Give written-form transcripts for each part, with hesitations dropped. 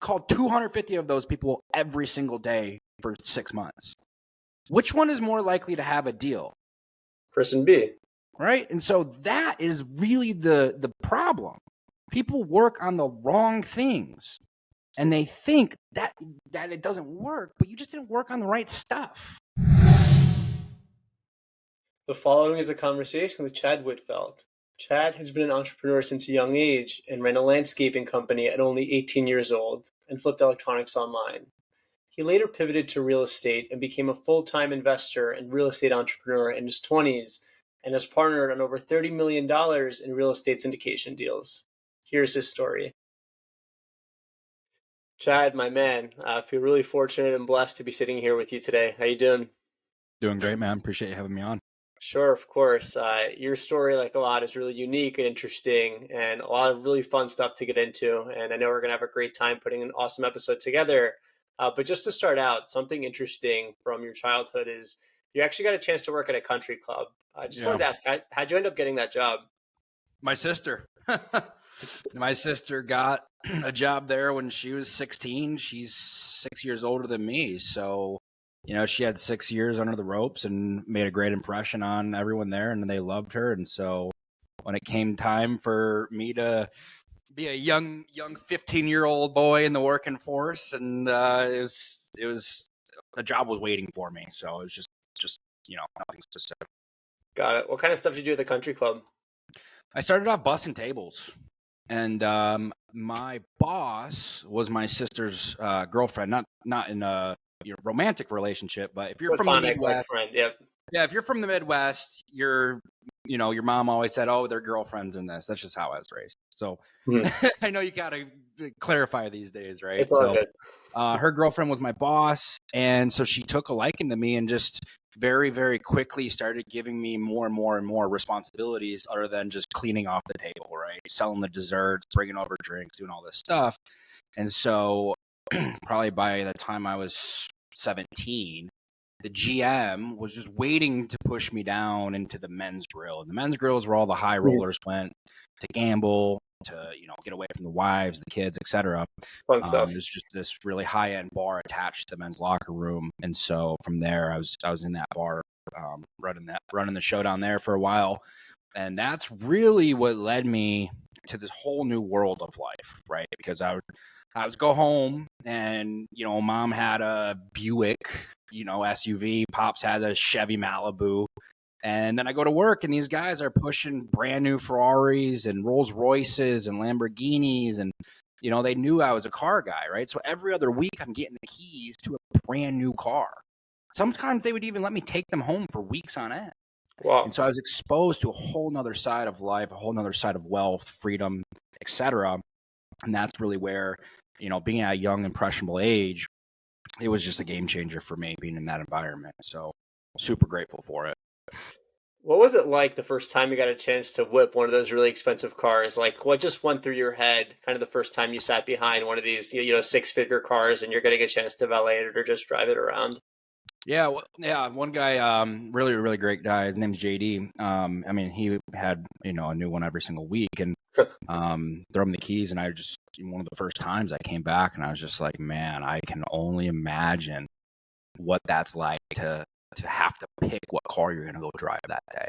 called 250 of those people every single day for 6 months. Which one is more likely to have a deal? Person B. Right? And so that is really the problem. People work on the wrong things and they think that it doesn't work, but you just didn't work on the right stuff. The following is a conversation with Chad Wittfeldt. Chad has been an entrepreneur since a young age and ran a landscaping company at only 18 years old and flipped electronics online. He later pivoted to real estate and became a full-time investor and real estate entrepreneur in his 20s and has partnered on over $30 million in real estate syndication deals. Here's his story. Chad, my man, I feel really fortunate and blessed to be sitting here with you today. How you doing? Doing great, man. Appreciate you having me on. Sure, of course. Your story, like a lot, is really unique and interesting and a lot of really fun stuff to get into. And I know we're going to have a great time putting an awesome episode together. But just to start out, something interesting from your childhood is you actually got a chance to work at a country club. I just wanted to ask, how'd you end up getting that job? My sister. My sister got a job there when she was 16. She's 6 years older than me. So, she had 6 years under the ropes and made a great impression on everyone there, and they loved her. And so when it came time for me to be a young 15-year-old boy in the working force, and it was the job was waiting for me. So it was just nothing specific. Got it. What kind of stuff did you do at the country club? I started off bussing tables, and my boss was my sister's girlfriend, not in a romantic relationship, but if you're from the Midwest, friend, yep. Yeah, if you're from the Midwest, your mom always said, "Oh, they're girlfriends in this." That's just how I was raised. So I know you got to clarify these days, right? It's all good. Her girlfriend was my boss, and so she took a liking to me and just very, very quickly started giving me more and more and more responsibilities other than just cleaning off the table, right? Selling the desserts, bringing over drinks, doing all this stuff. And so probably by the time I was 17, the GM was just waiting to push me down into the men's grill. And the men's grill is where all the high rollers went to gamble, to get away from the wives, the kids, etc. Fun stuff. There's just this really high-end bar attached to the men's locker room, and so from there, I was in that bar, running the show down there for a while, and that's really what led me to this whole new world of life, right? Because I would go home, and mom had a Buick, SUV, pops had a Chevy Malibu. And then I go to work, and these guys are pushing brand new Ferraris and Rolls Royces and Lamborghinis. And, they knew I was a car guy, right? So every other week I'm getting the keys to a brand new car. Sometimes they would even let me take them home for weeks on end. Wow. And so I was exposed to a whole nother side of life, a whole nother side of wealth, freedom, etc. And that's really where, being at a young, impressionable age, it was just a game changer for me being in that environment. So super grateful for it. What was it like the first time you got a chance to whip one of those really expensive cars? Like, what just went through your head kind of the first time you sat behind one of these, six-figure cars and you're getting a chance to valet it or just drive it around? Yeah, one guy, really, really great guy. His name's JD. He had, a new one every single week, and throw him the keys. And one of the first times I came back, and I was just like, man, I can only imagine what that's like to have to pick what car you're going to go drive that day.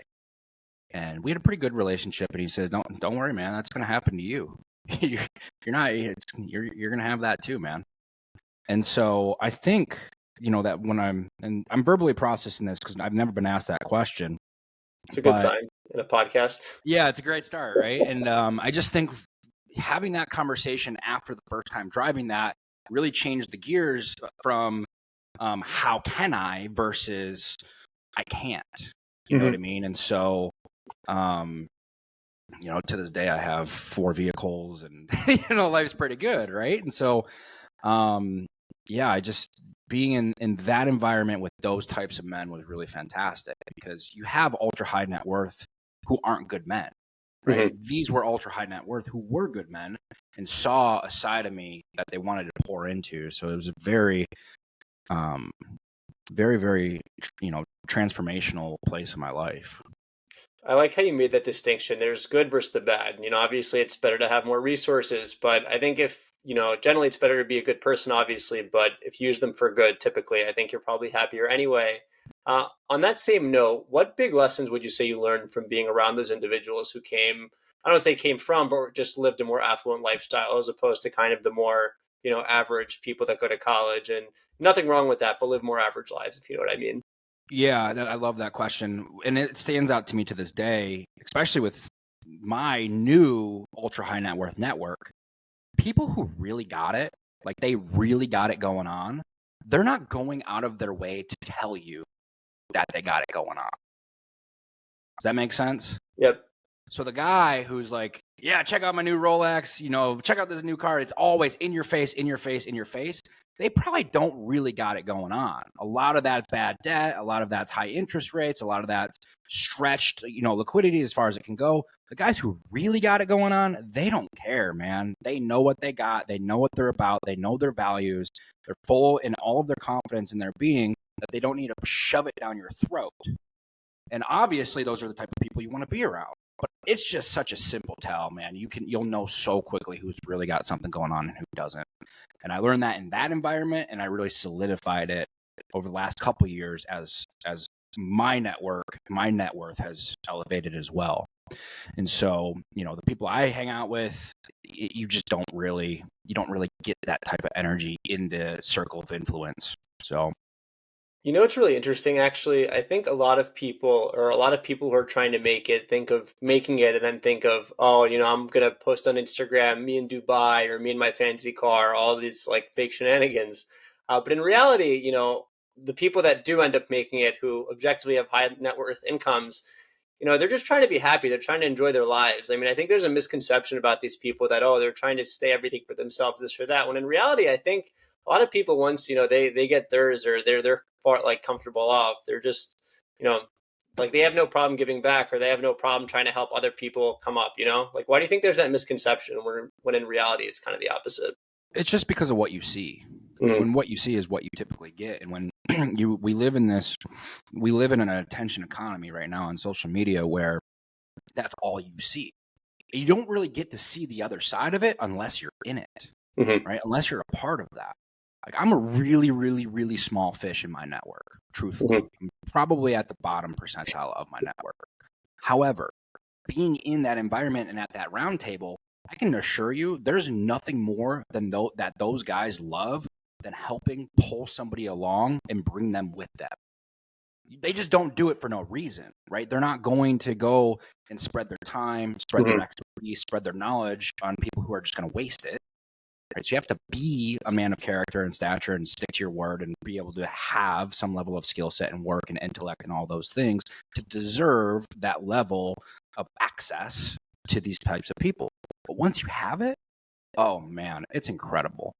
And we had a pretty good relationship, and he said, don't worry, man, that's going to happen to you. You're going to have that too, man. And so I think, that when I'm verbally processing this because I've never been asked that question. It's a good sign in a podcast. Yeah, it's a great start, right? And I just think having that conversation after the first time driving that really changed the gears from how can I versus I can't, you know what I mean? And so, to this day I have 4 vehicles and, life's pretty good. Right. And so, I just being in that environment with those types of men was really fantastic because you have ultra high net worth who aren't good men. Right. These were ultra high net worth who were good men and saw a side of me that they wanted to pour into. So it was a very, very, very, transformational place in my life. I like how you made that distinction. There's good versus the bad. Obviously it's better to have more resources, but I think if generally it's better to be a good person, obviously, but if you use them for good, typically, I think you're probably happier anyway. On that same note, what big lessons would you say you learned from being around those individuals who came, I don't want to say came from, but just lived a more affluent lifestyle as opposed to kind of the more, average people that go to college, and nothing wrong with that, but live more average lives, if you know what I mean? Yeah, I love that question. And it stands out to me to this day, especially with my new ultra high net worth network. People who really got it, like they really got it going on, they're not going out of their way to tell you that they got it going on. Does that make sense? Yep. So the guy who's like, yeah, check out my new Rolex, check out this new car. It's always in your face, in your face, in your face. They probably don't really got it going on. A lot of that's bad debt. A lot of that's high interest rates. A lot of that's stretched, liquidity as far as it can go. The guys who really got it going on, they don't care, man. They know what they got. They know what they're about. They know their values. They're full in all of their confidence in their being that they don't need to shove it down your throat. And obviously those are the type of people you want to be around. But it's just such a simple tell, man. You'll know so quickly who's really got something going on and who doesn't. And I learned that in that environment, and I really solidified it over the last couple of years as my net worth has elevated as well. And so, the people I hang out with, you don't really get that type of energy in the circle of influence. So. It's really interesting, actually. I think a lot of people who are trying to make it think of making it and then think of, oh, I'm going to post on Instagram, me in Dubai or me in my fancy car, all these like fake shenanigans. But in reality, the people that do end up making it who objectively have high net worth incomes, they're just trying to be happy. They're trying to enjoy their lives. I mean, I think there's a misconception about these people that, oh, they're trying to stay everything for themselves, this or that. When in reality, I think a lot of people, once, they get theirs or they're far like comfortable off, they're just, like they have no problem giving back, or they have no problem trying to help other people come up, like, why do you think there's that misconception when in reality, it's kind of the opposite? It's just because of what you see. Mm-hmm. When what you see is what you typically get. And when we live in an attention economy right now on social media where that's all you see. You don't really get to see the other side of it unless you're in it, Mm-hmm. right? Unless you're a part of that. Like, I'm a really, really, really small fish in my network, truthfully. Mm-hmm. I'm probably at the bottom percentile of my network. However, being in that environment and at that round table, I can assure you there's nothing more than that those guys love than helping pull somebody along and bring them with them. They just don't do it for no reason, right? They're not going to go and spread their time, spread their expertise, spread their knowledge on people who are just going to waste it. Right? So you have to be a man of character and stature and stick to your word and be able to have some level of skill set and work and intellect and all those things to deserve that level of access to these types of people. But once you have it, oh man, it's incredible.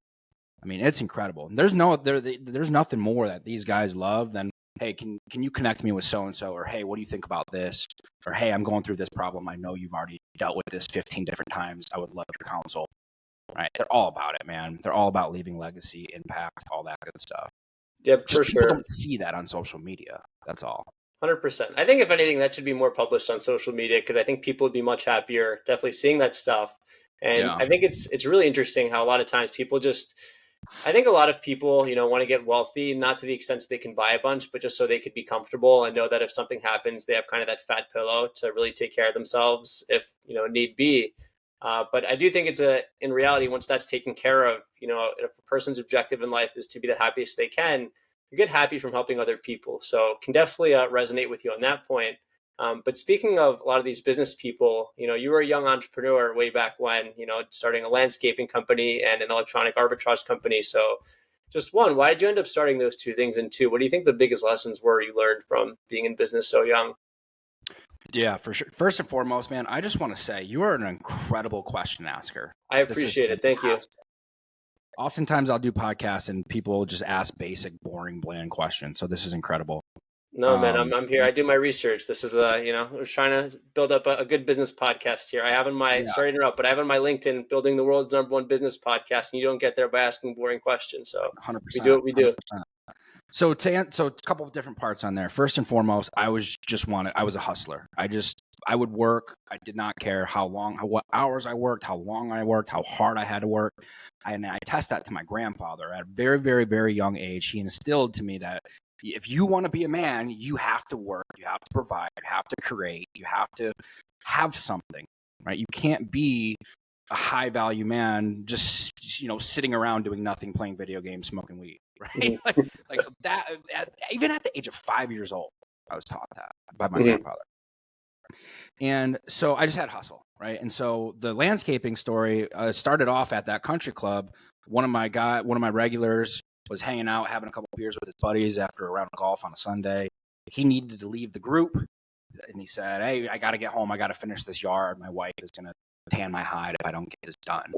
I mean, it's incredible. There's nothing more that these guys love than, hey, can you connect me with so-and-so? Or, hey, what do you think about this? Or, hey, I'm going through this problem. I know you've already dealt with this 15 different times. I would love your counsel. Right? They're all about it, man. They're all about leaving legacy, impact, all that good stuff. Yeah, Just for people sure. don't see that on social media. That's all. 100%. I think if anything, that should be more published on social media, because I think people would be much happier definitely seeing that stuff. And Yeah. I think it's really interesting how a lot of times people I think a lot of people, want to get wealthy, not to the extent that they can buy a bunch, but just so they could be comfortable and know that if something happens, they have kind of that fat pillow to really take care of themselves if, need be. But I do think in reality, once that's taken care of, if a person's objective in life is to be the happiest they can, you get happy from helping other people. So can definitely resonate with you on that point. But speaking of a lot of these business people, you were a young entrepreneur way back when, starting a landscaping company and an electronic arbitrage company. So just one, why did you end up starting those two things? And two, what do you think the biggest lessons were you learned from being in business so young? Yeah, for sure. First and foremost, man, I just want to say you are an incredible question asker. I appreciate it. Thank you. Oftentimes I'll do podcasts and people just ask basic, boring, bland questions. So this is incredible. No, man, I'm here. I do my research. This is we're trying to build up a good business podcast here. I have sorry to interrupt, but I have on my LinkedIn, building the world's #1 business podcast, and you don't get there by asking boring questions. So 100%. we do what we do. 100%. So so a couple of different parts on there. First and foremost, I was a hustler. I would work. I did not care what hours I worked, how long I worked, how hard I had to work. And I test that to my grandfather at a very, very, very young age. He instilled to me that if you want to be a man, you have to work, you have to provide, you have to create, you have to have something, right? You can't be a high value man just sitting around doing nothing, playing video games, smoking weed, right? like so that even at the age of 5 years old, I was taught that by my grandfather. And so I just had hustle, right? And so the landscaping story started off at that country club. One of my regulars was hanging out, having a couple of beers with his buddies after a round of golf on a Sunday. He needed to leave the group, and he said, "Hey, I got to get home. I got to finish this yard. My wife is gonna tan my hide if I don't get this done."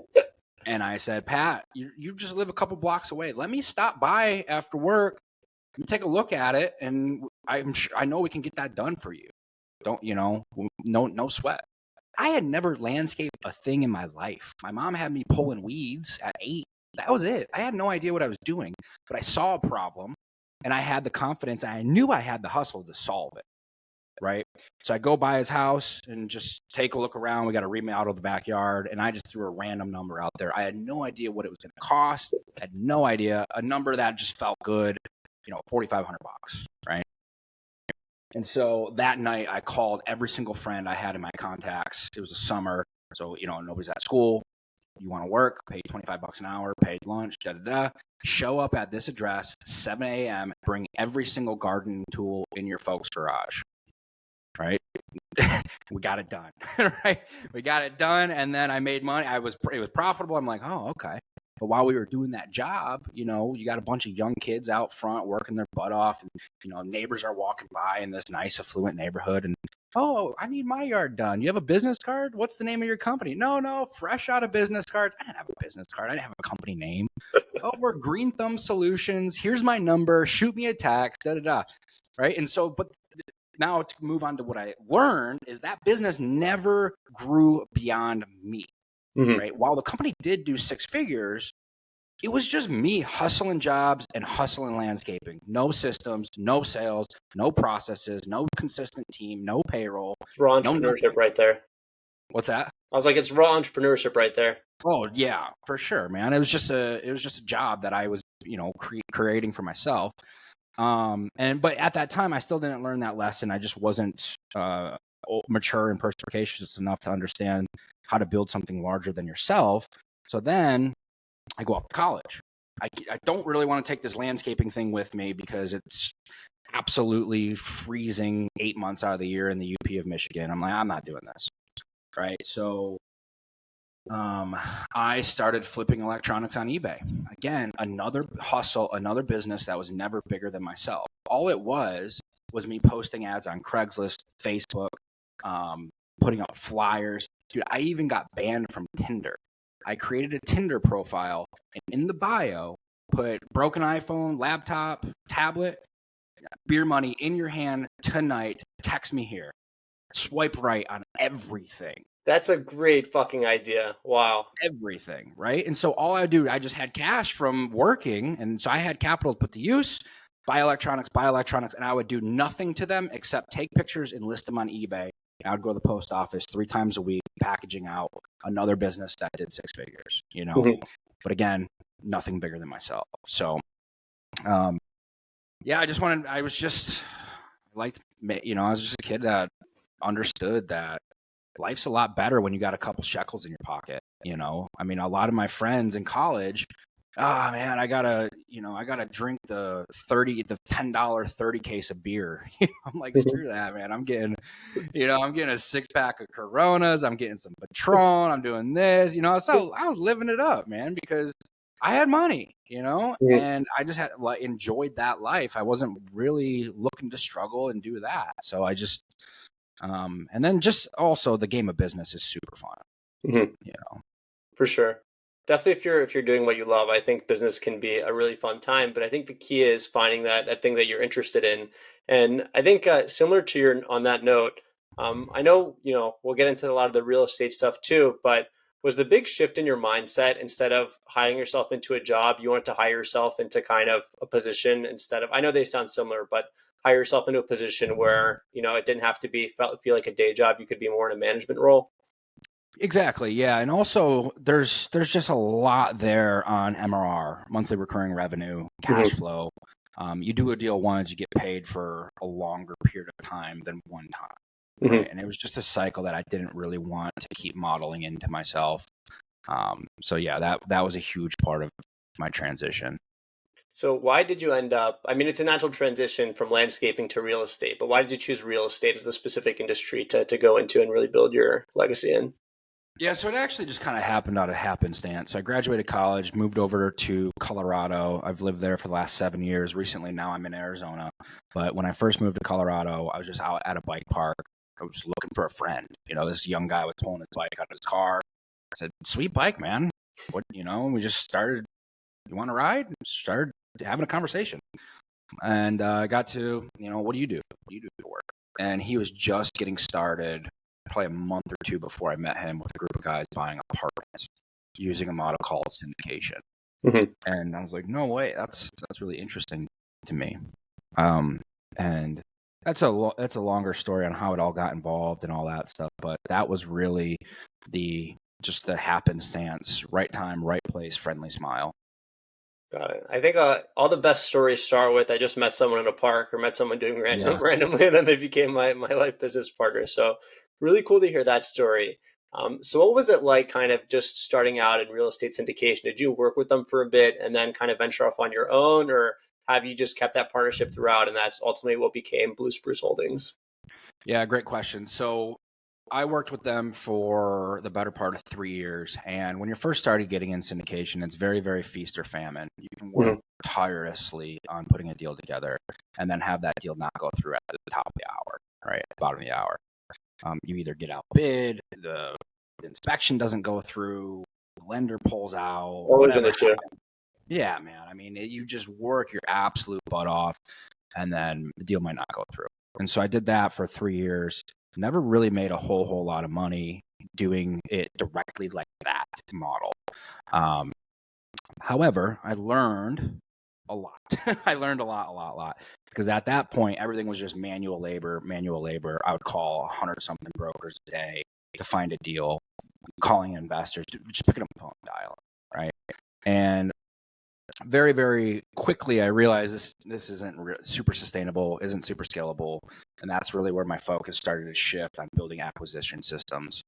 And I said, "Pat, you just live a couple blocks away. Let me stop by after work. Let me take a look at it, and I know we can get that done for you. Don't no sweat." I had never landscaped a thing in my life. My mom had me pulling weeds at 8. That was it. I had no idea what I was doing, but I saw a problem, and I had the confidence, and I knew I had the hustle to solve it, right? So I go by his house and just take a look around. We got to remodel the backyard, and I just threw a random number out there. I had no idea what it was going to cost. I had no idea. A number that just felt good, $4,500, right? And so that night I called every single friend I had in my contacts. It was a summer, so nobody's at school. You want to work, pay $25 an hour, paid lunch, show up at this address, 7 a.m., bring every single gardening tool in your folks' garage, right? We got it done, right? We got it done, and then I made money. It was profitable. I'm like, oh, okay. But while we were doing that job, you got a bunch of young kids out front working their butt off, and neighbors are walking by in this nice, affluent neighborhood, and oh, I need my yard done. You have a business card? What's the name of your company? No, fresh out of business cards. I didn't have a business card. I didn't have a company name. Oh, we're Green Thumb Solutions. Here's my number. Shoot me a text. Right? And so, but now to move on to what I learned is that business never grew beyond me. Right? While the company did do 6 figures, it was just me hustling jobs and hustling landscaping. No systems, no sales, no processes, no consistent team, no payroll. Raw entrepreneurship right there. What's that? I was like, it's raw entrepreneurship right there. Oh yeah, for sure, man. It was just a job that I was, creating for myself. But at that time I still didn't learn that lesson. I just wasn't mature and perspicacious enough to understand how to build something larger than yourself. So then I go off to college. I don't really want to take this landscaping thing with me because it's absolutely freezing 8 months out of the year in the UP of Michigan. I'm like, I'm not doing this. Right. So I started flipping electronics on eBay. Again, another hustle, another business that was never bigger than myself. All it was me posting ads on Craigslist, Facebook, putting out flyers. Dude, I even got banned from Tinder. I created a Tinder profile, and in the bio, put broken iPhone, laptop, tablet, beer money in your hand tonight. Text me here. Swipe right on everything. That's a great fucking idea. Wow. Everything, right? And so all I do, I just had cash from working, and so I had capital to put to use, buy electronics, and I would do nothing to them except take pictures and list them on eBay. I would go to the post office 3 times a week, packaging out another business that did 6 figures, But again, nothing bigger than myself. So, yeah, I was just a kid that understood that life's a lot better when you got a couple shekels in your pocket. I mean, a lot of my friends in college, man, I gotta drink the $10 30 case of beer. I'm like, screw that, man. I'm getting a 6-pack of Coronas. I'm getting some Patron. I'm doing this, So I was living it up, man, because I had money, and I just had enjoyed that life. I wasn't really looking to struggle and do that. So I just, and then just also the game of business is super fun, For sure. Definitely if you're doing what you love, I think business can be a really fun time. But I think the key is finding that thing that you're interested in. And I think similar to on that note, I know, we'll get into a lot of the real estate stuff too, but Was the big shift in your mindset, instead of hiring yourself into a job, you wanted to hire yourself into kind of a position instead of, I know they sound similar, but hire yourself into a position where, it didn't have to feel like a day job. You could be more in a management role. Exactly. Yeah. And also there's just a lot there on MRR, monthly recurring revenue, cash flow. You do a deal once, you get paid for a longer period of time than one time. Right. And it was just a cycle that I didn't really want to keep modeling into myself. So yeah, that was a huge part of my transition. So why did you end up, I mean, it's a natural transition from landscaping to real estate, but why did you choose real estate as the specific industry to go into and really build your legacy in? Yeah, so it actually just kind of happened out of happenstance. I graduated college, moved over to Colorado. I've lived there for the last 7 years. Recently, now I'm in Arizona. But when I first moved to Colorado, I was just out at a bike park. I was looking for a friend. This young guy was pulling his bike out of his car. I said, "Sweet bike, man. What, we just started. You want to ride?" Started having a conversation. And I got to, what do you do? What do you do for work? And he was just getting started, probably a month or two before I met him, with a group of guys buying apartments using a model called syndication. And I was like, no way, that's really interesting to me. And that's a longer story on how it all got involved and all that stuff. But that was really the happenstance, right time, right place, friendly smile. Got it. I think all the best stories start with, I just met someone in a park or met someone doing randomly, and then they became my life business partner. So really cool to hear that story. So what was it like kind of just starting out in real estate syndication? Did you work with them for a bit and then kind of venture off on your own, or have you just kept that partnership throughout and that's ultimately what became Blue Spruce Holdings? Yeah, great question. So I worked with them for the better part of 3 years. And when you're first started getting in syndication, it's very, very feast or famine. You can work tirelessly on putting a deal together and then have that deal not go through at the top of the hour, right? At the bottom of the hour. You either get outbid, the inspection doesn't go through, the lender pulls out, Always an issue. Yeah, man. I mean, you just work your absolute butt off and then the deal might not go through. And so I did that for 3 years. Never really made a whole lot of money doing it directly like that model. However, I learned a lot. I learned a lot. Because at that point, everything was just manual labor. I would call 100 something brokers a day to find a deal, calling investors, just picking up the phone, dialing, right? And very, very quickly, I realized this isn't super sustainable, isn't super scalable. And that's really where my focus started to shift on building acquisition systems.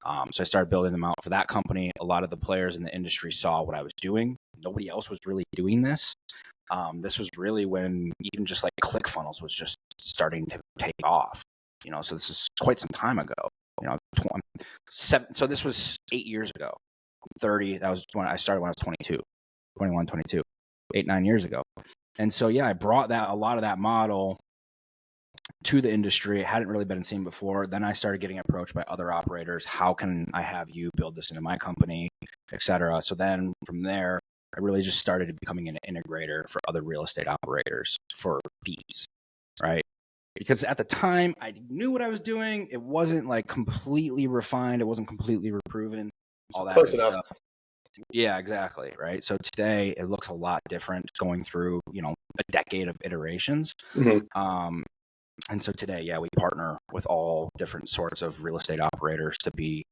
So I started building them out for that company. A lot of the players in the industry saw what I was doing. Nobody else was really doing this. This was really when even just like ClickFunnels was just starting to take off. So this is quite some time ago. So this was 8 years ago. 30. That was when I started when I was 22. 21, 22, 8-9 years ago. And so, yeah, I brought a lot of that model to the industry. It hadn't really been seen before. Then I started getting approached by other operators. How can I have you build this into my company, et cetera? So then from there, I really just started becoming an integrator for other real estate operators for fees, right? Because at the time I knew what I was doing. It wasn't like completely refined. It wasn't completely proven. All that Close good enough. stuff. Yeah, exactly. Right. So today it looks a lot different going through, a decade of iterations. And so today, yeah, we partner with all different sorts of real estate operators to be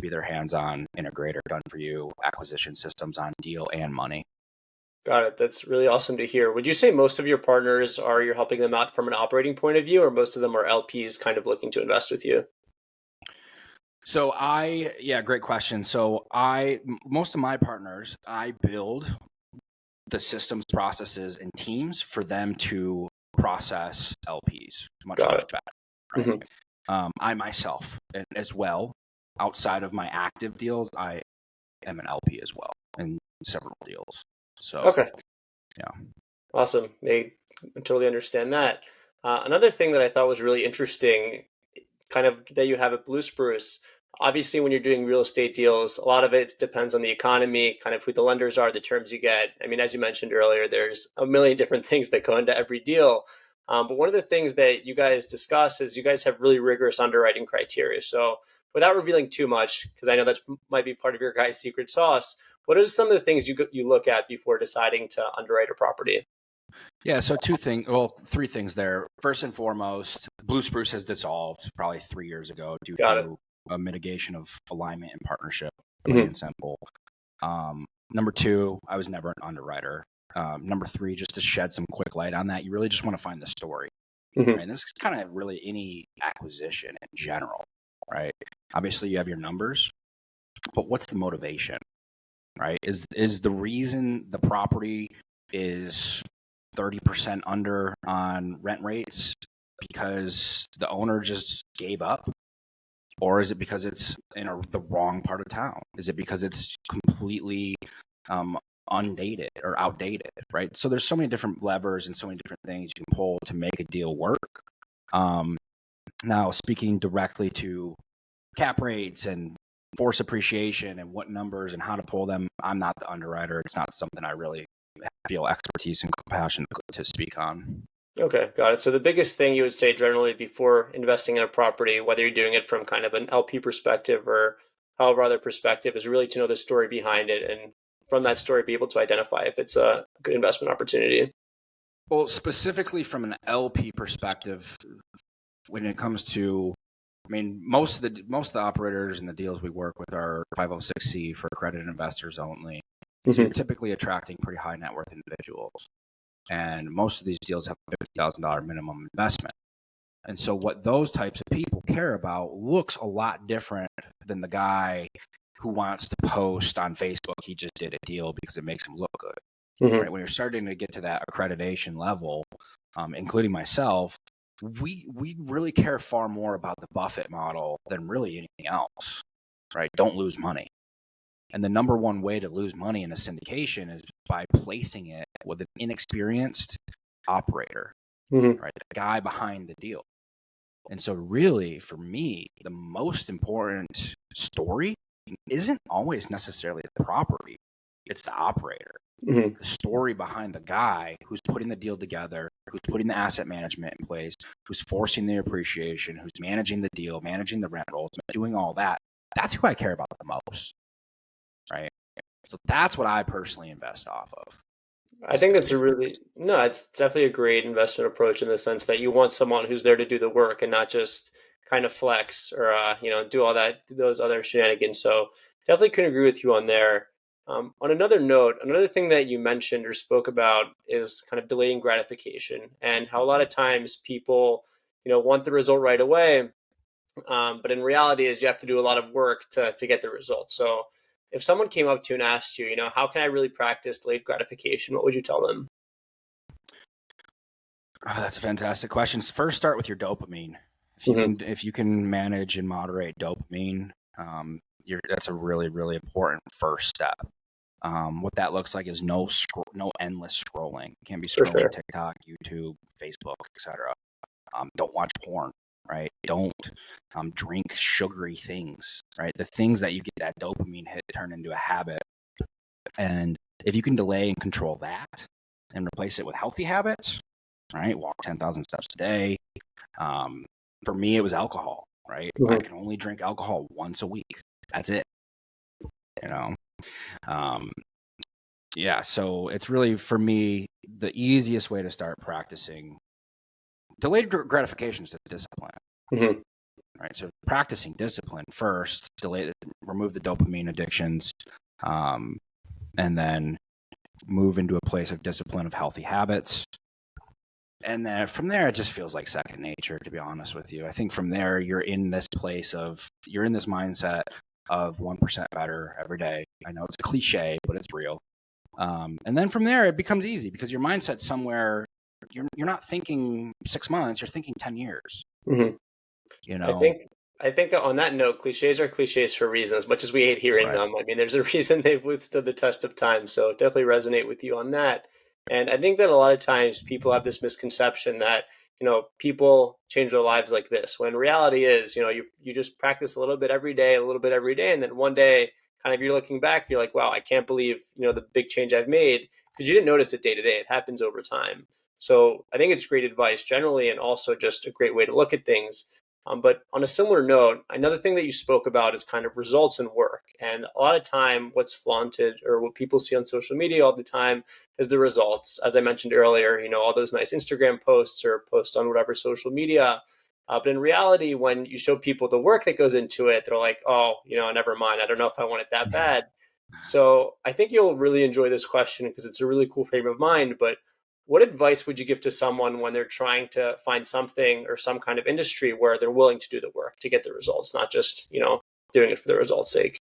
their hands-on integrator, done for you acquisition systems on deal and money. Got it. That's really awesome to hear. Would you say most of your partners you're helping them out from an operating point of view, or most of them are LPs kind of looking to invest with you? So great question. So most of my partners, I build the systems, processes, and teams for them to process LPs much better. Right? I myself, as well, outside of my active deals, I am an LP as well in several deals. So okay, yeah, awesome. I totally understand that. Another thing that I thought was really interesting, kind of that you have at Blue Spruce. Obviously, when you're doing real estate deals, a lot of it depends on the economy, kind of who the lenders are, the terms you get. I mean, as you mentioned earlier, there's a million different things that go into every deal. But one of the things that you guys discuss is you guys have really rigorous underwriting criteria. So without revealing too much, because I know that might be part of your guys' secret sauce, what are some of the things you look at before deciding to underwrite a property? Yeah, so three things there. First and foremost, Blue Spruce has dissolved probably 3 years ago due Got it. to a mitigation of alignment and partnership, plain Hmm. and simple. Number two, I was never an underwriter. Number three, just to shed some quick light on that, you really just want to find the story, Hmm. right? And this is kind of really any acquisition in general, right? Obviously, you have your numbers, but what's the motivation, right? Is the reason the property is 30% under on rent rates because the owner just gave up? Or is it because it's in the wrong part of town? Is it because it's completely undated or outdated, right? So there's so many different levers and so many different things you can pull to make a deal work. Now, speaking directly to cap rates and force appreciation and what numbers and how to pull them, I'm not the underwriter. It's not something I really feel expertise and compassion to speak on. Okay, got it. So the biggest thing you would say generally before investing in a property, whether you're doing it from kind of an LP perspective or however other perspective, is really to know the story behind it, and from that story be able to identify if it's a good investment opportunity. Well, specifically from an LP perspective, when it comes to, I mean, most of the operators and the deals we work with are 506C for accredited investors only. So you're Hmm. typically attracting pretty high net worth individuals, and most of these deals have a $50,000 minimum investment. And so what those types of people care about looks a lot different than the guy who wants to post on Facebook he just did a deal because it makes him look good. Hmm. Right? When you're starting to get to that accreditation level, including myself, we really care far more about the Buffett model than really anything else. Right? Don't lose money. And the number one way to lose money in a syndication is by placing it with an inexperienced operator, Hmm. right? The guy behind the deal. And so really, for me, the most important story isn't always necessarily the property. It's the operator, Hmm. the story behind the guy who's putting the deal together, who's putting the asset management in place, who's forcing the appreciation, who's managing the deal, managing the rent rolls, doing all that. That's who I care about the most, right? So that's what I personally invest off of. I think that's a really, no, it's definitely a great investment approach in the sense that you want someone who's there to do the work and not just kind of flex or do all that, those other shenanigans. So definitely couldn't agree with you on there. On another note, another thing that you mentioned or spoke about is kind of delaying gratification and how a lot of times people, want the result right away. But in reality is you have to do a lot of work to get the result. So if someone came up to you and asked you, how can I really practice delayed gratification? What would you tell them? Oh, that's a fantastic question. First, start with your dopamine. Hmm. If you can manage and moderate dopamine, that's a really really important first step. What that looks like is no endless scrolling. You can't be For scrolling sure. TikTok, YouTube, Facebook, etc. Don't watch porn, right? Don't drink sugary things, right? The things that you get that dopamine hit turn into a habit. And if you can delay and control that and replace it with healthy habits, right? Walk 10,000 steps a day. For me, it was alcohol, right? I Hmm. can only drink alcohol once a week. That's it, you know? Um, yeah, so it's really, for me, the easiest way to start practicing delayed gratification is discipline, Hmm. right? So practicing discipline first, remove the dopamine addictions, um, and then move into a place of discipline of healthy habits. And then from there, it just feels like second nature, to be honest with you. I think from there, you're in this mindset of 1% better every day. I know it's a cliche, but it's real. And then from there, it becomes easy because your mindset's somewhere. You're not thinking 6 months, you're thinking 10 years, Hmm. you I know? think I think on that note, cliches are cliches for a reason. As much as we hate hearing Right. them, I mean, there's a reason they've withstood the test of time. So definitely resonate with you on that. And I think that a lot of times people have this misconception that people change their lives like this. When reality is, you just practice a little bit every day, and then one day, kind of you're looking back, you're like, wow, I can't believe the big change I've made because you didn't notice it day to day. It happens over time. So I think it's great advice generally, and also just a great way to look at things. But on a similar note, another thing that you spoke about is kind of results and work. And a lot of time, what's flaunted or what people see on social media all the time is the results. As I mentioned earlier, all those nice Instagram posts or posts on whatever social media. But in reality, when you show people the work that goes into it, they're like, oh, never mind. I don't know if I want it that bad. So I think you'll really enjoy this question because it's a really cool frame of mind. But what advice would you give to someone when they're trying to find something or some kind of industry where they're willing to do the work to get the results, not just, doing it for the results' sake?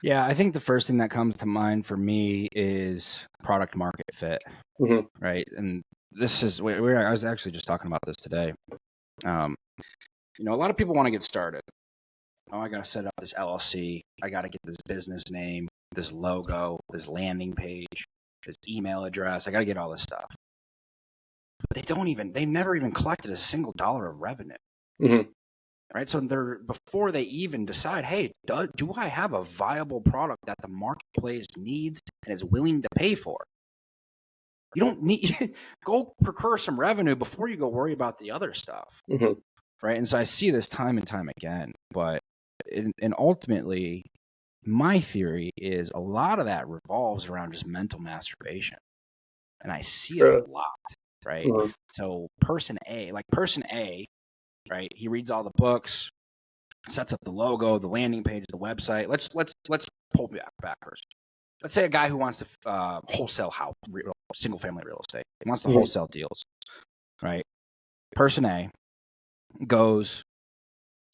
Yeah, I think the first thing that comes to mind for me is product market fit, right? And this is I was actually just talking about this today. A lot of people want to get started. Oh, I got to set up this LLC. I got to get this business name, this logo, this landing page, this email address. I got to get all this stuff. But they've never even collected a single dollar of revenue. Right. So before they even decide, hey, do I have a viable product that the marketplace needs and is willing to pay for? You don't need go procure some revenue before you go worry about the other stuff. Right. And so I see this time and time again, but and ultimately my theory is a lot of that revolves around just mental masturbation. And I see it a lot. Right. So person A, right? He reads all the books, sets up the logo, the landing page, the website. Let's pull back first. Let's say a guy who wants to wholesale single family real estate. He wants to wholesale deals, right? Person A goes,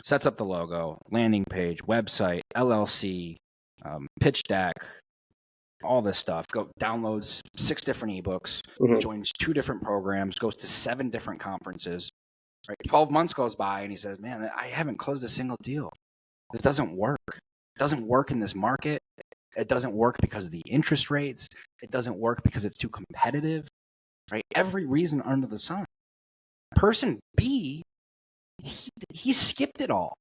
sets up the logo, landing page, website, LLC, pitch deck, all this stuff. Downloads 6 different ebooks, joins 2 different programs, goes to 7 different conferences. Right, 12 months goes by and he says, man, I haven't closed a single deal. This doesn't work. It doesn't work in this market. It doesn't work because of the interest rates. It doesn't work because it's too competitive. Right? Every reason under the sun. Person B, he skipped it all.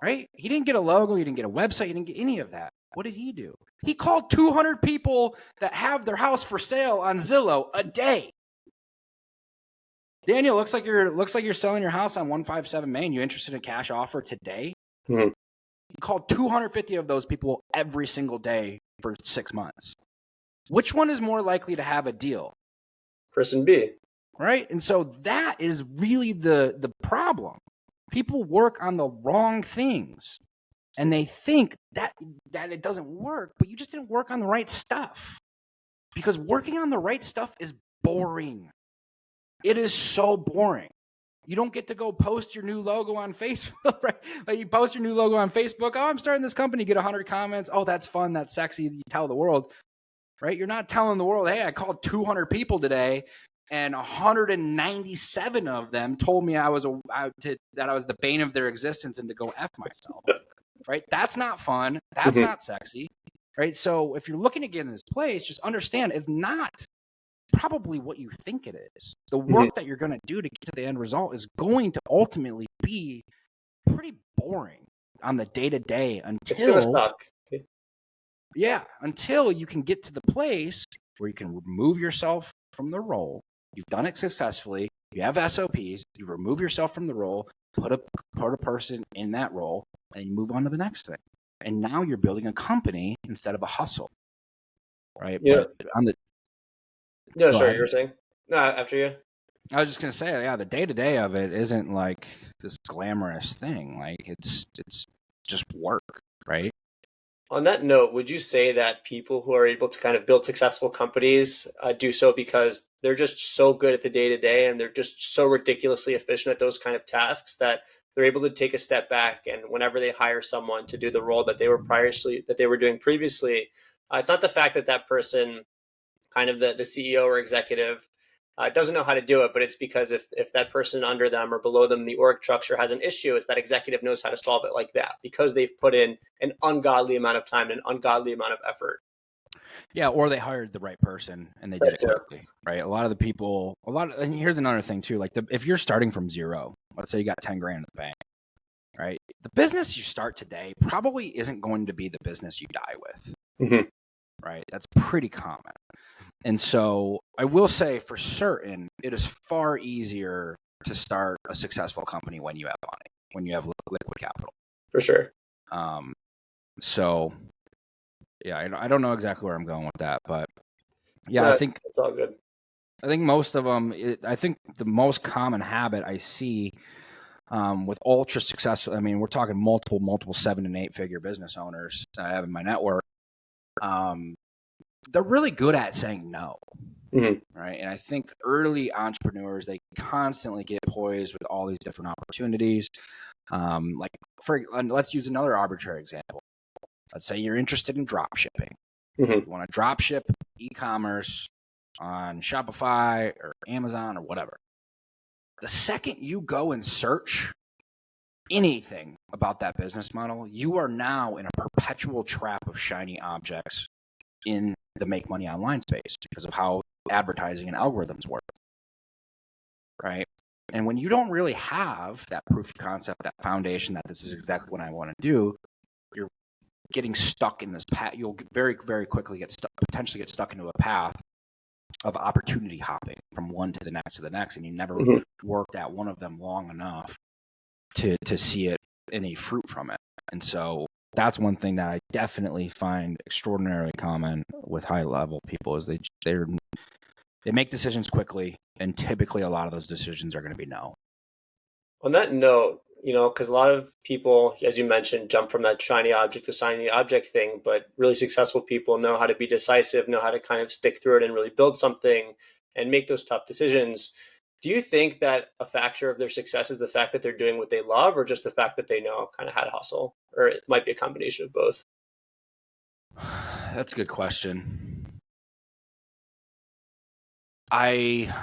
Right? He didn't get a logo. He didn't get a website. He didn't get any of that. What did he do? He called 200 people that have their house for sale on Zillow a day. Daniel, looks like you're selling your house on 157 Main. You interested in a cash offer today? You called 250 of those people every single day for 6 months. Which one is more likely to have a deal? Person B. Right? And so that is really the problem. People work on the wrong things. And they think that it doesn't work, but you just didn't work on the right stuff. Because working on the right stuff is boring. It is so boring. You don't get to go post your new logo on Facebook, right? Like you post your new logo on Facebook. Oh, I'm starting this company. Get 100 comments. Oh, that's fun. That's sexy. You tell the world, right? You're not telling the world, hey, I called 200 people today, and 197 of them told me that I was the bane of their existence and to go F myself, right? That's not fun. That's not sexy, right? So if you're looking to get in this place, just understand it's not probably what you think it is. The work that you're going to do to get to the end result is going to ultimately be pretty boring on the day-to-day it's going to suck. Until you can get to the place where you can remove yourself from the role. You've done it successfully. You have SOPs. You remove yourself from the role, put a person in that role, and you move on to the next thing. And now you're building a company instead of a hustle, right? Yeah. But on the No, sorry, you were saying? No, after you. I was just going to say, the day-to-day of it isn't like this glamorous thing. Like it's just work, right? On that note, would you say that people who are able to kind of build successful companies do so because they're just so good at the day-to-day and they're just so ridiculously efficient at those kind of tasks that they're able to take a step back, and whenever they hire someone to do the role that they were doing previously, it's not the fact that person, kind of the CEO or executive, doesn't know how to do it, but it's because if that person under them or below them, the org structure has an issue, it's that executive knows how to solve it like that because they've put in an ungodly amount of time and an ungodly amount of effort. Yeah, or they hired the right person and they did it quickly, right? And here's another thing too, like if you're starting from zero, let's say you got 10 grand in the bank, right? The business you start today probably isn't going to be the business you die with, right? That's pretty common. And so I will say for certain, it is far easier to start a successful company when you have money, when you have liquid capital. For sure. So yeah, I don't know exactly where I'm going with that, but yeah, No, I think it's all good. I think most of them. I think the most common habit I see with ultra successful. I mean, we're talking multiple 7 and 8 figure business owners I have in my network. They're really good at saying no, right? And I think early entrepreneurs, they constantly get poised with all these different opportunities. Let's use another arbitrary example. Let's say you're interested in drop shipping. You want to drop ship e-commerce on Shopify or Amazon or whatever. The second you go and search anything about that business model, you are now in a perpetual trap of shiny objects in the make money online space because of how advertising and algorithms work, right? And when you don't really have that proof of concept, that foundation that this is exactly what I want to do, you're getting stuck in this path. You'll very, very quickly potentially get stuck into a path of opportunity hopping from one to the next, and you never worked at one of them long enough to see any fruit from it. And so that's one thing that I definitely find extraordinarily common with high level people is they make decisions quickly, and typically a lot of those decisions are going to be no. On that note, because a lot of people, as you mentioned, jump from that shiny object to shiny object thing, but really successful people know how to be decisive, know how to kind of stick through it and really build something and make those tough decisions. Do you think that a factor of their success is the fact that they're doing what they love, or just the fact that they know kind of how to hustle? Or it might be a combination of both? That's a good question. I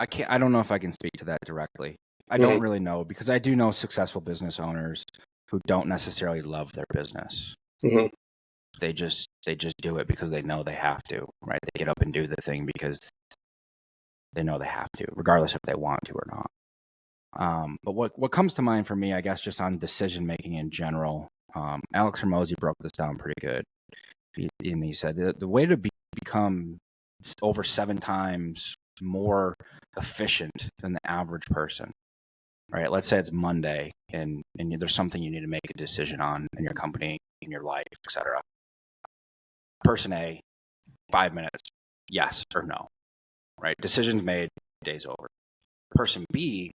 don't know if I can speak to that directly. I don't really know, because I do know successful business owners who don't necessarily love their business. They just do it because they know they have to, right? They get up and do the thing because they know they have to, regardless if they want to or not. But what comes to mind for me, I guess, just on decision making in general, Alex Hormozy broke this down pretty good. And he said the way to become over 7 times more efficient than the average person, right? Let's say it's Monday and there's something you need to make a decision on in your company, in your life, etc. Person A, 5 minutes, yes or no, right? Decisions made, day's over. Person B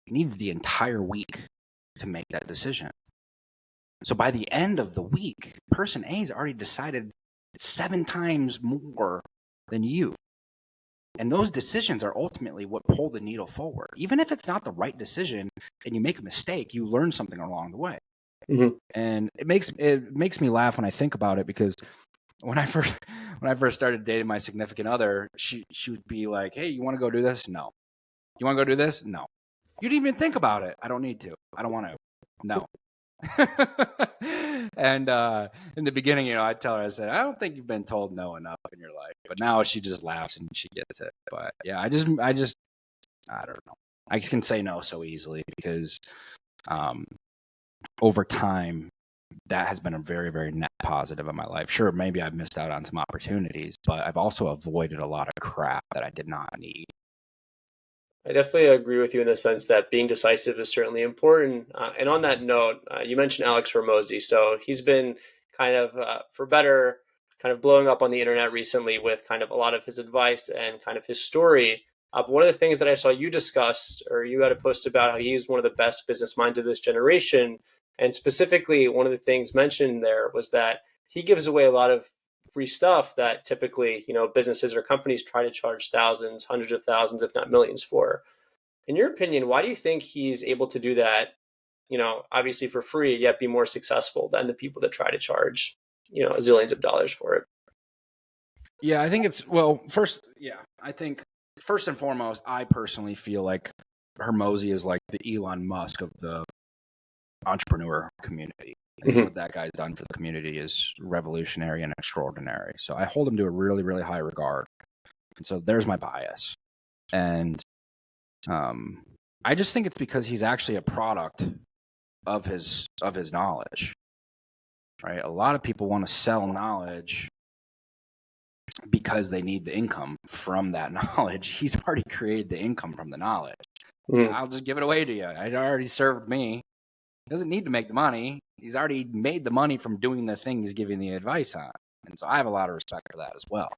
needs the entire week to make that decision. So by the end of the week, person A has already decided 7 times more than you. And those decisions are ultimately what pull the needle forward. Even if it's not the right decision and you make a mistake, you learn something along the way. And it makes me laugh when I think about it, because when I first started dating my significant other, she would be like, "Hey, you want to go do this? No. You want to go do this? No. You didn't even think about it. I don't need to. I don't want to. No." And in the beginning, I'd tell her, I said, "I don't think you've been told no enough in your life." But now she just laughs and she gets it. But yeah, I don't know. I just can say no so easily because over time, that has been a very, very net positive in my life. Sure, maybe I've missed out on some opportunities, but I've also avoided a lot of crap that I did not need. I definitely agree with you in the sense that being decisive is certainly important. And on that note, you mentioned Alex Hormozy. So he's been kind of, for better, kind of blowing up on the internet recently with kind of a lot of his advice and kind of his story. But one of the things that I saw you discussed, or you had a post about how he's one of the best business minds of this generation. And specifically, one of the things mentioned there was that he gives away a lot of free stuff that typically, businesses or companies try to charge thousands, hundreds of thousands, if not millions for. In your opinion, why do you think he's able to do that, obviously for free, yet be more successful than the people that try to charge, zillions of dollars for it? Yeah, I think I think first and foremost, I personally feel like Hormozy is like the Elon Musk of the entrepreneur community. I think what that guy's done for the community is revolutionary and extraordinary. So I hold him to a really, really high regard. And so there's my bias. And I just think it's because he's actually a product of his knowledge. Right? A lot of people want to sell knowledge because they need the income from that knowledge. He's already created the income from the knowledge. Mm-hmm. I'll just give it away to you. It already served me. He doesn't need to make the money. He's already made the money from doing the thing he's giving the advice on. And so I have a lot of respect for that as well.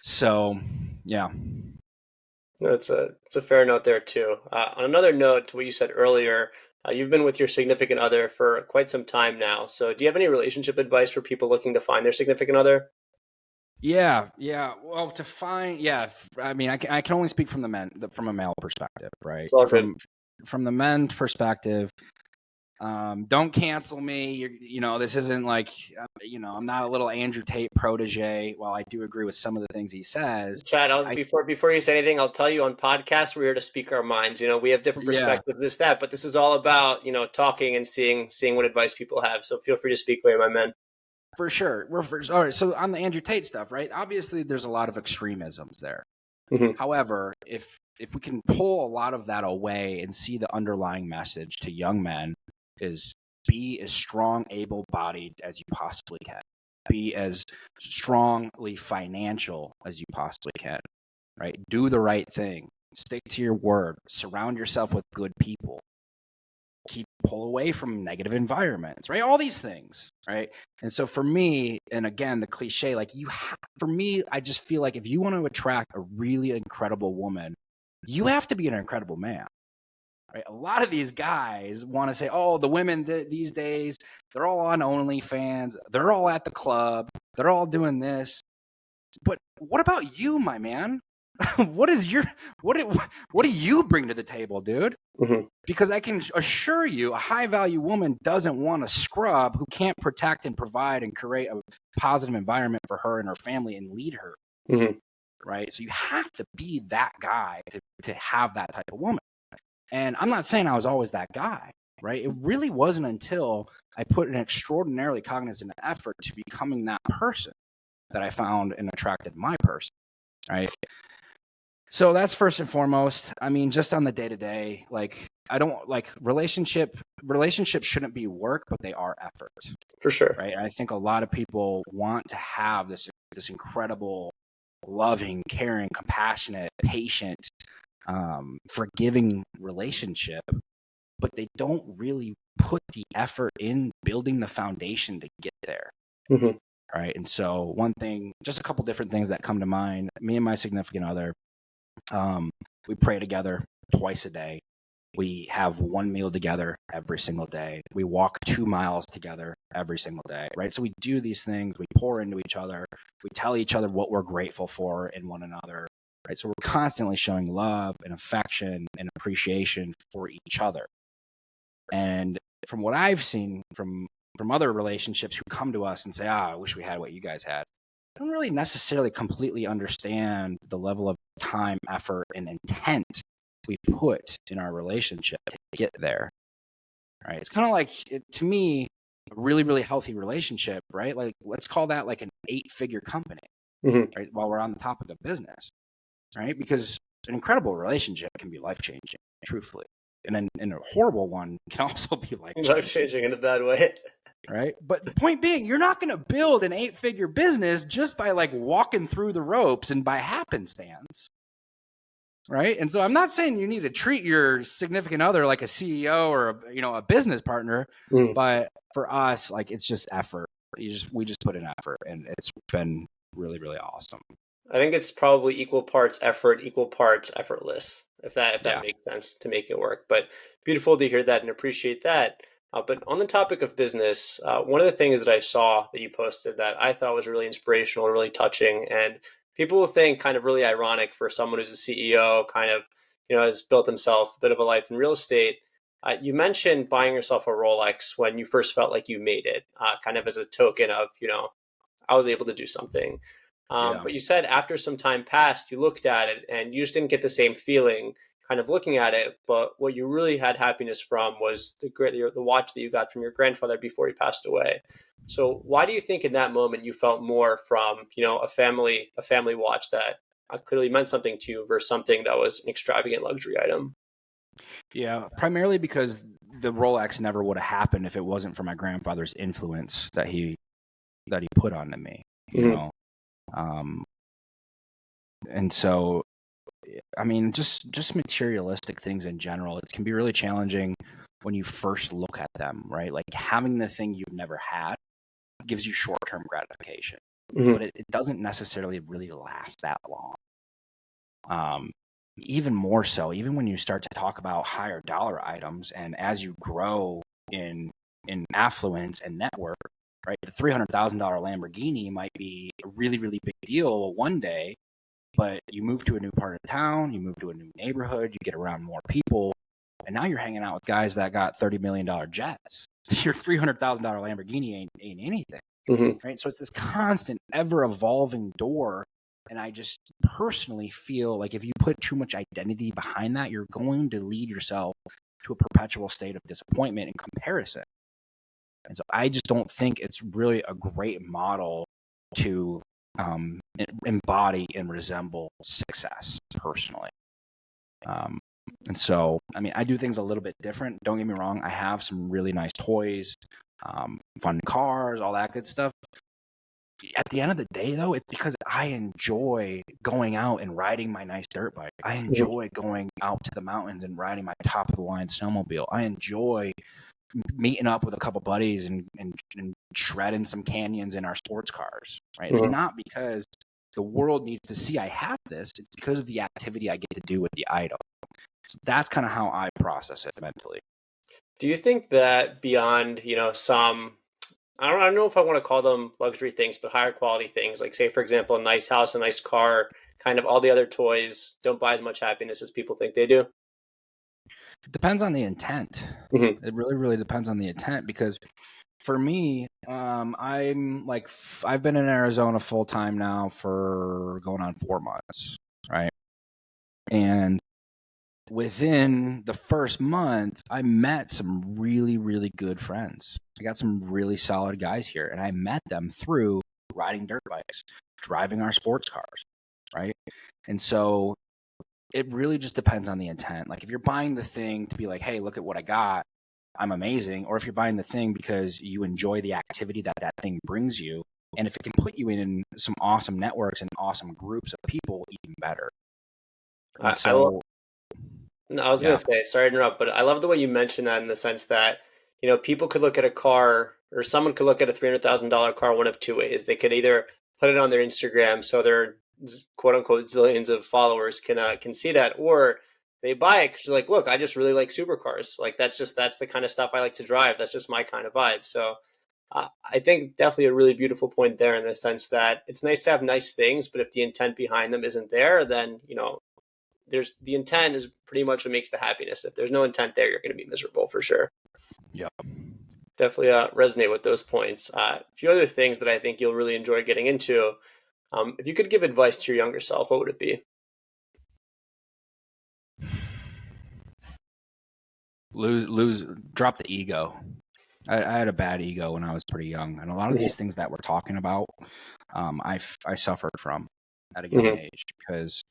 So, yeah. It's a fair note there too. On another note to what you said earlier, you've been with your significant other for quite some time now. So do you have any relationship advice for people looking to find their significant other? Yeah. Well, I mean, I can only speak from from a male perspective, right? It's all good. From the men's perspective, don't cancel me. This isn't like, I'm not a little Andrew Tate protege. While I do agree with some of the things he says, Chad, before you say anything, I'll tell you on podcasts, we're here to speak our minds. We have different perspectives, this, that, but this is all about, talking and seeing what advice people have. So feel free to speak away, my man. For sure. All right. So on the Andrew Tate stuff, right? Obviously, there's a lot of extremisms there. Mm-hmm. However, if we can pull a lot of that away and see the underlying message to young men is be as strong, able-bodied as you possibly can. Be as strongly financial as you possibly can, right? Do the right thing. Stick to your word. Surround yourself with good people. Pull away from negative environments, right? All these things, right? And so for me, and again, the cliche, like for me, I just feel like if you want to attract a really incredible woman, you have to be an incredible man, right? A lot of these guys want to say, oh, the women these days, they're all on OnlyFans. They're all at the club. They're all doing this. But what about you, my man? What do you bring to the table, dude? Mm-hmm. Because I can assure you a high value woman doesn't want a scrub who can't protect and provide and create a positive environment for her and her family and lead her. Mm-hmm. Right. So you have to be that guy to have that type of woman. And I'm not saying I was always that guy. Right. It really wasn't until I put an extraordinarily cognizant effort to becoming that person that I found and attracted my person. Right. So that's first and foremost. I mean, just on the day-to-day, like I don't like relationships shouldn't be work, but they are effort. For sure. Right. And I think a lot of people want to have this incredible, loving, caring, compassionate, patient, forgiving relationship, but they don't really put the effort in building the foundation to get there. Mm-hmm. Right. And so just a couple different things that come to mind. Me and my significant other, we pray together twice a day. We have one meal together every single day. We walk 2 miles together every single day, right? So we do these things. We pour into each other. We tell each other what we're grateful for in one another, right? So we're constantly showing love and affection and appreciation for each other. And from what I've seen from other relationships who come to us and say, I wish we had what you guys had, I don't really necessarily completely understand the level of time, effort, and intent we put in our relationship to get there. Right? It's kind of like, to me, a really, really healthy relationship, right? Like, let's call that like an 8-figure company, mm-hmm. right? While we're on the topic of business, right? Because an incredible relationship can be life-changing, truthfully. And then a horrible one can also be life-changing in a bad way. Right. But the point being, you're not going to build an 8-figure business just by like walking through the ropes and by happenstance. Right. And so I'm not saying you need to treat your significant other like a CEO or a business partner, but for us, like, it's just effort. We just put in effort, and it's been really, really awesome. I think it's probably equal parts effort, equal parts effortless, if that makes sense to make it work. But beautiful to hear that and appreciate that. But on the topic of business, one of the things that I saw that you posted that I thought was really inspirational and really touching, and people will think kind of really ironic for someone who's a CEO, kind of, has built himself a bit of a life in real estate. You mentioned buying yourself a Rolex when you first felt like you made it, kind of as a token of, I was able to do something. But you said after some time passed, you looked at it and you just didn't get the same feeling kind of looking at it. But what you really had happiness from was the watch that you got from your grandfather before he passed away. So why do you think in that moment you felt more from, a family watch that clearly meant something to you versus something that was an extravagant luxury item? Yeah, primarily because the Rolex never would have happened if it wasn't for my grandfather's influence that he put onto me. You know, And so, I mean, just materialistic things in general, it can be really challenging when you first look at them, right? Like having the thing you've never had gives you short-term gratification, but it doesn't necessarily really last that long. Even more so, even when you start to talk about higher dollar items, and as you grow in affluence and network, right? The $300,000 Lamborghini might be a really, really big deal one day, but you move to a new part of town, you move to a new neighborhood, you get around more people, and now you're hanging out with guys that got $30 million jets. Your $300,000 Lamborghini ain't anything, right? So it's this constant, ever-evolving door, and I just personally feel like if you put too much identity behind that, you're going to lead yourself to a perpetual state of disappointment and comparison. And so I just don't think it's really a great model to embody and resemble success personally. And so, I mean, I do things a little bit different. Don't get me wrong. I have some really nice toys, fun cars, all that good stuff. At the end of the day, though, it's because I enjoy going out and riding my nice dirt bike. I enjoy going out to the mountains and riding my top of the line snowmobile. I enjoy meeting up with a couple buddies and shredding some canyons in our sports cars, right? Like, not because the world needs to see I have this. It's because of the activity I get to do with the item. So that's kind of how I process it mentally. Do you think that beyond, some, I don't know if I want to call them luxury things, but higher quality things, like say, for example, a nice house, a nice car, kind of all the other toys don't buy as much happiness as people think they do? It depends on the intent. It really, really depends on the intent, because for me, I'm like, I've been in Arizona full time now for going on 4 months, right? And within the first month, I met some really, really good friends. I got some really solid guys here, and I met them through riding dirt bikes, driving our sports cars, right? And so it really just depends on the intent. Like if you're buying the thing to be like, hey, look at what I got, I'm amazing. Or if you're buying the thing because you enjoy the activity that that thing brings you, and if it can put you in some awesome networks and awesome groups of people, even better. And so, No, I was going to say, sorry to interrupt, but I love the way you mentioned that in the sense that, people could look at a car, or someone could look at a $300,000 car one of two ways. They could either put it on their Instagram so their quote unquote zillions of followers can see that, or they buy it because they're like, look, I just really like supercars. Like that's the kind of stuff I like to drive. That's just my kind of vibe. So I think definitely a really beautiful point there in the sense that it's nice to have nice things, but if the intent behind them isn't there, then, there's the intent is pretty much what makes the happiness. If there's no intent there, you're going to be miserable for sure. yeah. Definitely resonate with those points. A few other things that I think you'll really enjoy getting into. If you could give advice to your younger self, what would it be? Drop the ego. I had a bad ego when I was pretty young, and a lot of these things that we're talking about, I suffered from at a young age because,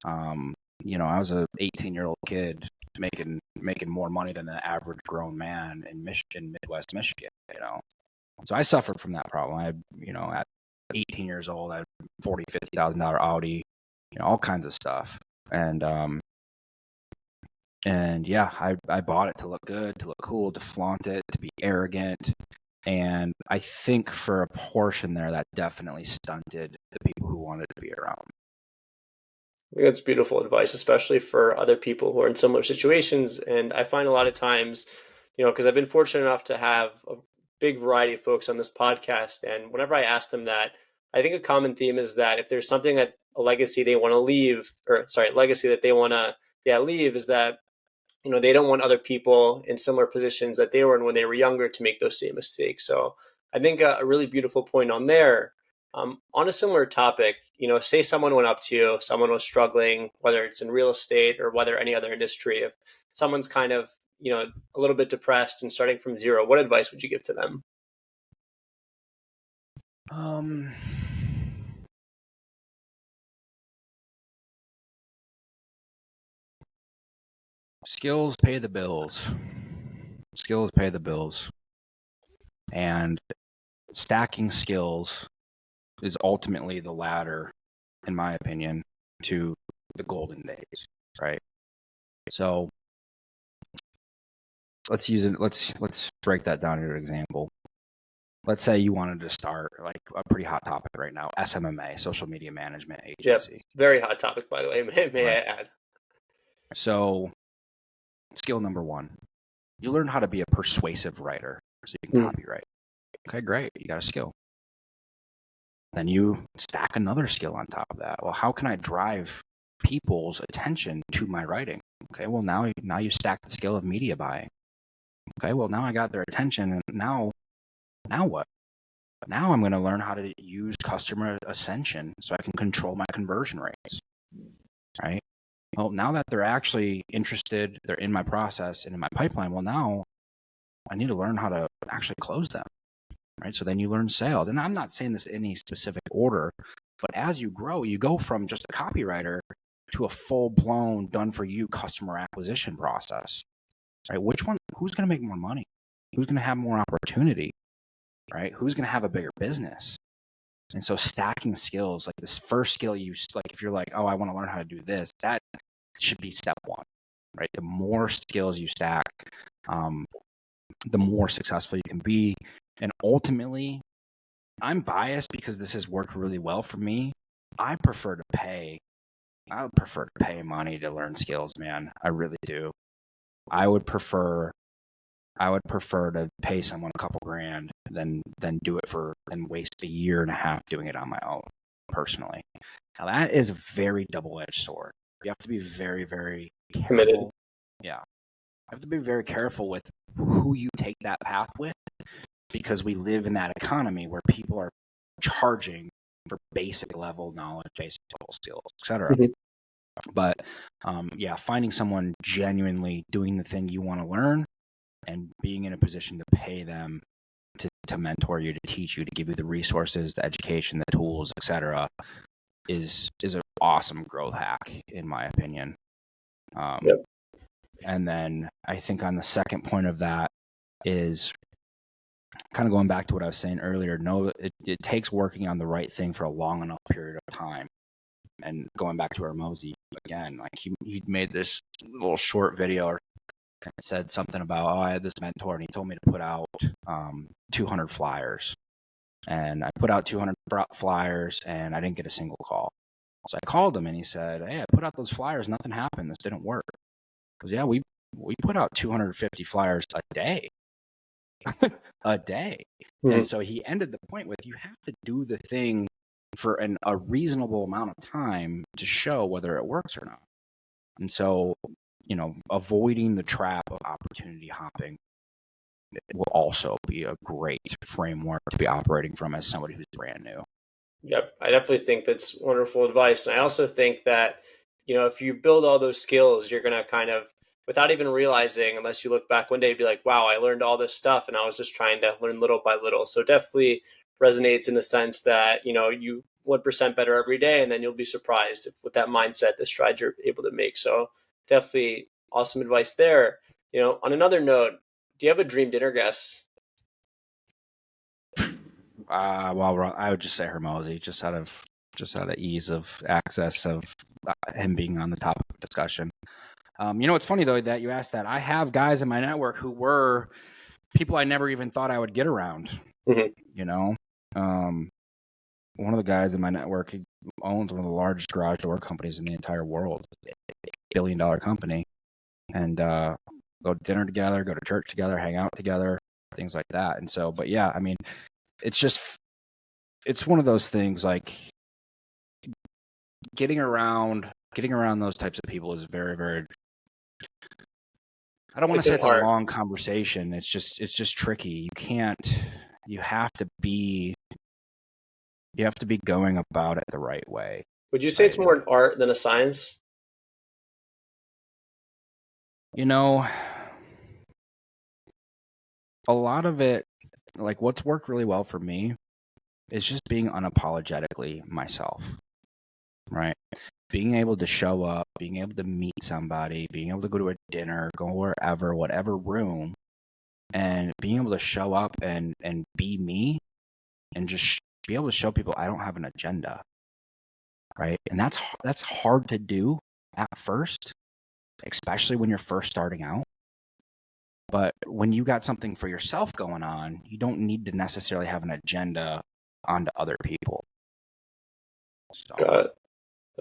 I was a 18-year-old kid making more money than the average grown man in Midwest Michigan. So I suffered from that problem. At 18 years old, I had $40,000-$50,000 Audi, all kinds of stuff, and yeah, I bought it to look good, to look cool, to flaunt it, to be arrogant. And I think for a portion there, that definitely stunted the people who wanted to be around. I think that's beautiful advice, especially for other people who are in similar situations. And I find a lot of times, because I've been fortunate enough to have a big variety of folks on this podcast. And whenever I ask them that, I think a common theme is that if there's something that a legacy they want to leave, legacy that they want to leave is that, they don't want other people in similar positions that they were in when they were younger to make those same mistakes. So I think a really beautiful point on there. On a similar topic, say someone went up to you, someone was struggling, whether it's in real estate or whether any other industry, if someone's kind of, a little bit depressed and starting from zero, what advice would you give to them? Skills pay the bills. Skills pay the bills. And stacking skills is ultimately the ladder, in my opinion, to the golden days, right? So let's use it. Let's break that down into an example. Let's say you wanted to start, like, a pretty hot topic right now, SMMA, social media management agency. Yep. Very hot topic, by the way. May Right. I add? So skill number one, you learn how to be a persuasive writer so you can copyright. Okay, great. You got a skill. Then you stack another skill on top of that. Well, how can I drive people's attention to my writing? Okay, well, now you stack the skill of media buying. Okay, well, now I got their attention, and now what? Now I'm going to learn how to use customer ascension so I can control my conversion rates, right? Well, now that they're actually interested, they're in my process and in my pipeline, well, now I need to learn how to actually close them, right? So then you learn sales. And I'm not saying this in any specific order, but as you grow, you go from just a copywriter to a full-blown, done-for-you customer acquisition process, right? Who's going to make more money? Who's going to have more opportunity, right? Who's going to have a bigger business? And so stacking skills, like this first skill if you're like, oh, I want to learn how to do this, that should be step one, right? The more skills you stack, the more successful you can be. And ultimately, I'm biased because this has worked really well for me. I would prefer to pay money to learn skills, man. I really do. I would prefer to pay someone a couple grand than waste a year and a half doing it on my own, personally. Now that is a very double-edged sword. You have to be very, very careful. Committed. Yeah. You have to be very careful with who you take that path with, because we live in that economy where people are charging for basic level knowledge, basic level skills, etc. But finding someone genuinely doing the thing you want to learn and being in a position to pay them to mentor you, to teach you, to give you the resources, the education, the tools, etc., is an awesome growth hack, in my opinion. Yep. And then I think on the second point of that is kind of going back to what I was saying earlier. No, it takes working on the right thing for a long enough period of time. And going back to Mosey again, like he made this little short video and said something about, oh, I had this mentor and he told me to put out 200 flyers. And I put out 200 flyers and I didn't get a single call. So I called him and he said, hey, I put out those flyers, nothing happened, this didn't work. Because yeah, we put out 250 flyers a day. A day. And so he ended the point with, you have to do the thing for a reasonable amount of time to show whether it works or not. And so, avoiding the trap of opportunity hopping will also be a great framework to be operating from as somebody who's brand new. Yep, I definitely think that's wonderful advice. And I also think that, if you build all those skills, you're going to kind of, without even realizing, unless you look back one day, be like, wow, I learned all this stuff and I was just trying to learn little by little. So it definitely resonates in the sense that, you 1% better every day, and then you'll be surprised with that mindset, the strides you're able to make. So definitely awesome advice there. On another note, do you have a dream dinner guest? Well, I would just say Hermosi, just out of ease of access of him being on the topic of discussion. It's funny though that you asked that. I have guys in my network who were people I never even thought I would get around. One of the guys in my network, he owns one of the largest garage door companies in the entire world, $1 billion company, and go to dinner together, go to church together, hang out together, things like that. And so, but yeah, I mean, it's one of those things, like getting around those types of people is very, very, I don't want to say it's a long conversation. It's just tricky. You have to be going about it the right way. Would you say it's more an art than a science? A lot of it, like what's worked really well for me is just being unapologetically myself, right? Being able to show up, being able to meet somebody, being able to go to a dinner, go wherever, whatever room, and being able to show up and be me and just be able to show people I don't have an agenda, right? And that's hard to do at first, especially when you're first starting out. But when you got something for yourself going on, you don't need to necessarily have an agenda onto other people. So. Got it.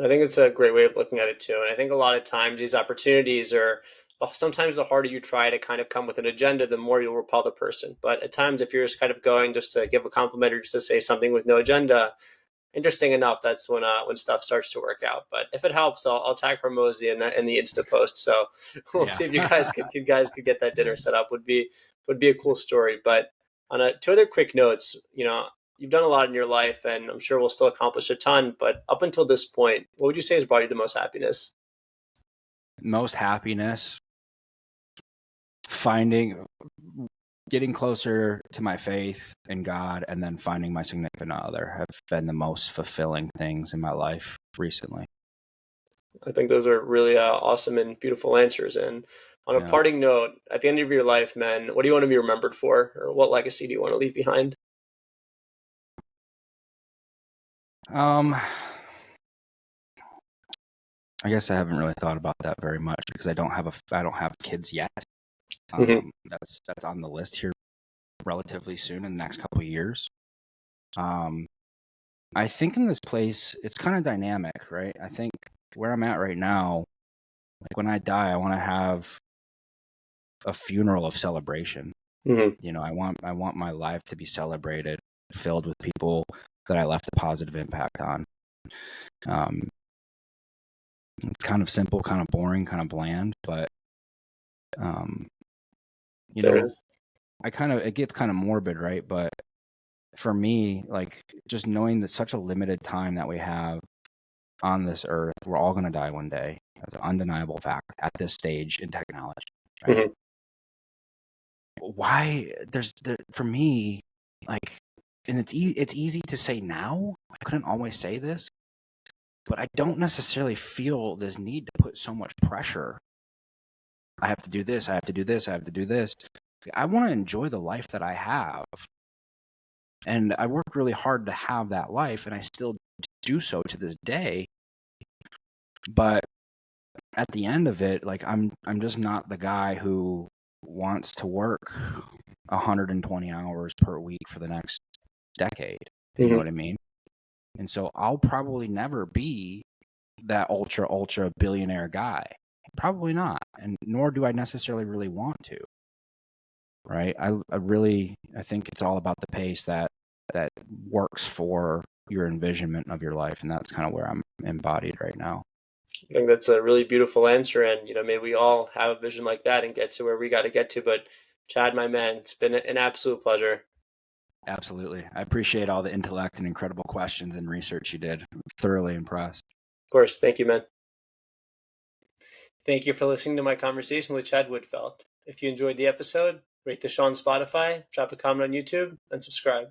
I think it's a great way of looking at it too. And I think a lot of times these opportunities are sometimes the harder you try to kind of come with an agenda, the more you'll repel the person. But at times, if you're just kind of going just to give a compliment or just to say something with no agenda, interesting enough, that's when stuff starts to work out. But if it helps, I'll tag Hormozy in the Insta post. So we'll see if you guys could get that dinner set up. Would be a cool story. But on two other quick notes, you've done a lot in your life, and I'm sure we'll still accomplish a ton. But up until this point, what would you say has brought you the most happiness? Most happiness, getting closer to my faith in God, and then finding my significant other have been the most fulfilling things in my life recently. I think those are really awesome and beautiful answers. And on a parting note, at the end of your life, man, what do you want to be remembered for, or what legacy do you want to leave behind? I guess I haven't really thought about that very much because I don't have kids yet. That's on the list here relatively soon in the next couple of years. I think in this place it's kind of dynamic, right? I think where I'm at right now, like when I die, I want to have a funeral of celebration. I want my life to be celebrated, filled with people that I left a positive impact on. It's kind of simple, kind of boring, kind of bland, but it gets kind of morbid, right? But for me, like just knowing that such a limited time that we have on this earth, we're all going to die one day. That's an undeniable fact at this stage in technology. Right? Why for me, like, and it's easy to say now. I couldn't always say this, but I don't necessarily feel this need to put so much pressure. I have to do this. I have to do this. I have to do this. I want to enjoy the life that I have. And I worked really hard to have that life, and I still do so to this day. But at the end of it, like I'm just not the guy who wants to work 120 hours per week for the next decade. You know what I mean? And so I'll probably never be that ultra billionaire guy. Probably not. And nor do I necessarily really want to. Right? I think it's all about the pace that works for your envisionment of your life, and that's kind of where I'm embodied right now. I think that's a really beautiful answer, and may we all have a vision like that and get to where we got to get to. But Chad, my man, it's been an absolute pleasure. Absolutely. I appreciate all the intellect and incredible questions and research you did. I'm thoroughly impressed. Of course. Thank you, man. Thank you for listening to my conversation with Chad Wittfeldt. If you enjoyed the episode, rate the show on Spotify, drop a comment on YouTube, and subscribe.